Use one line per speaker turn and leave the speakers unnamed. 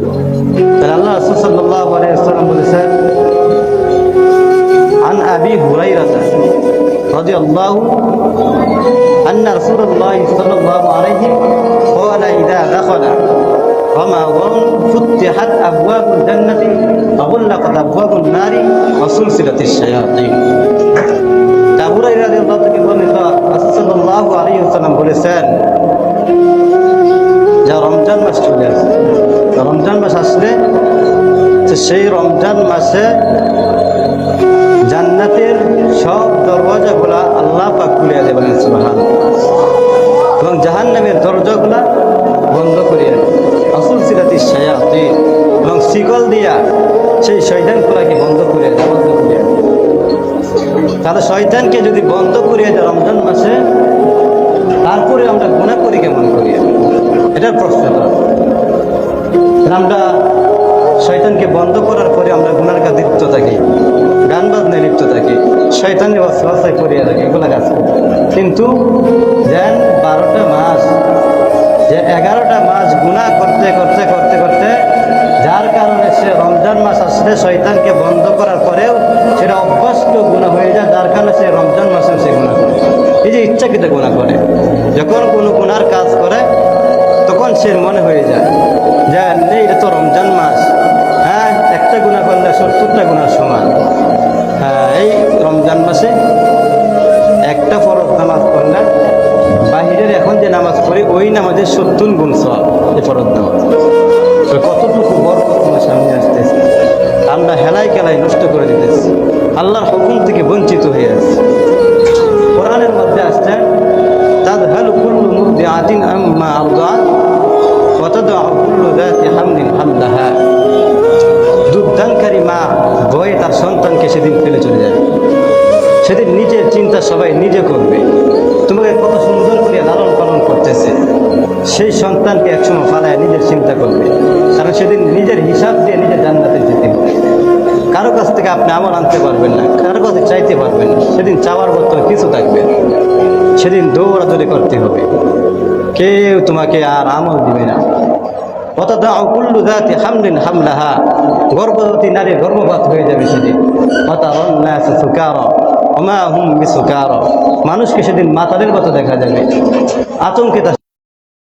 আল্লাহ রাসূল সাল্লাল্লাহু আলাইহি ওয়াসাল্লাম বলেছেন, আন আবি হুরায়রা রাদিয়াল্লাহু আন্না রাসূলুল্লাহ সাল্লাল্লাহু আলাইহি ক্বালা ইযা দাখালা রমাদান ফুতিহাত আবওয়াবুল জান্নাতি ওয়া গুল্লাকাত আবওয়াবুন নারি ওয়া সুলসিলাতিশ শায়াতিন। আবু হুরায়রা রাদিয়াল্লাহু থেকে বর্ণিত, রাসূল সাল্লাল্লাহু আলাইহি ওয়াসাল্লাম বলেছেন, যা রমজান মাস চলে আসে, রমজান মাস আসলে সেই রমজান মাসে জান্নাতের সব দরওয়াজাগুলা আল্লাহ পাক খুলিয়া দেবেন সুবহানাল্লাহ, এবং জাহান্নামের দরজাগুলা বন্ধ করিয়া আসুলসিলাতিশ শায়াতিন, এবং শিকল দিয়া সেই শয়তানগুলাকে বন্ধ করিয়া দেয়, বন্ধ করিয়া। তাহলে শয়তানকে যদি বন্ধ করিয়া দেয় রমজান মাসে, তারপরে আমরা গুনাহ করি কেমন করিয়া? এটার প্রশ্ন। আমরা শয়তানকে বন্ধ করার পরে আমরা গুনার কাজে লিপ্ত থাকি, গান বাজনায় লিপ্ত থাকি, শয়তানের ওয়াসওয়াসায় পড়িয়া থাকি, এগুলো কাজ করি। কিন্তু যেন 12টা মাস, যে 11টা মাস গুনাহ করতে করতে করতে করতে, যার কারণে সে রমজান মাস আসলে শয়তানকে বন্ধ করার পরেও সেটা অভ্যস্ত গুনাহ হয়ে যায়, যার কারণে সে রমজান মাসেও সে গুনাহ করে। এই যে ইচ্ছাকৃত গুনাহ করে, যখন কোনো গুনার কাজ করে তখন সে মনে হয়ে যায় যে এটা তো রমজান মাস, হ্যাঁ একটা গুনাহ করলে 70টা গুনার সমান। হ্যাঁ, এই রমজান মাসে একটা ফরজ নামাজ পড়লে বাহিরের এখন যে নামাজ পড়ি ওই নামাজের 70 গুণ সওয়াব, এই ফরজ নামাজ। কতটুকু বরকত তোমার সামনে আসতেছে, আমরা হেলাই খেলাই নষ্ট করে দিতেছি, আল্লাহর হুকুম থেকে বঞ্চিত হয়ে আসছি। কোরআনের মধ্যে আসছে, তাযহালু কুল্লু মুরদিআতিন আম্মা আরদাআত ওয়া তাদউ কুল্লু যাতি হামলিন হামলাহা। দুধদানকারী মা ভয়ে তার সন্তানকে সেদিন ফেলে চলে যাবে। সেদিন নিজের চিন্তা সবাই নিজে করবে। তোমাকে কত সুন্দর করে লালন পালন করতেছে, সেই সন্তানকে একসময় ফালায় নিজের চিন্তা করবে, কারণ সেদিন নিজের হিসাব দিয়ে নিজের জান্নাতে যেতে হবে। কারো কাছ থেকে আপনি আমল আনতে পারবেন না, কারো কাছে চাইতে পারবেন না, সেদিন চাওয়ার মতো কিছু থাকবে, সেদিন দৌড়াদৌড়ি করতে হবে, কেউ তোমাকে আর আমল দিবে না। ওয়াতাদাউ কুল্লু যাতি হামলিন হামলাহা, গর্ভবতী নারী গর্ভপাত হয়ে যাবে সেদিন। ওয়াতারান নাসা সুকারা ওয়া মা হুম বিসুকারা, মানুষকে সেদিন মাতালের মতো দেখা যাবে, আতঙ্কে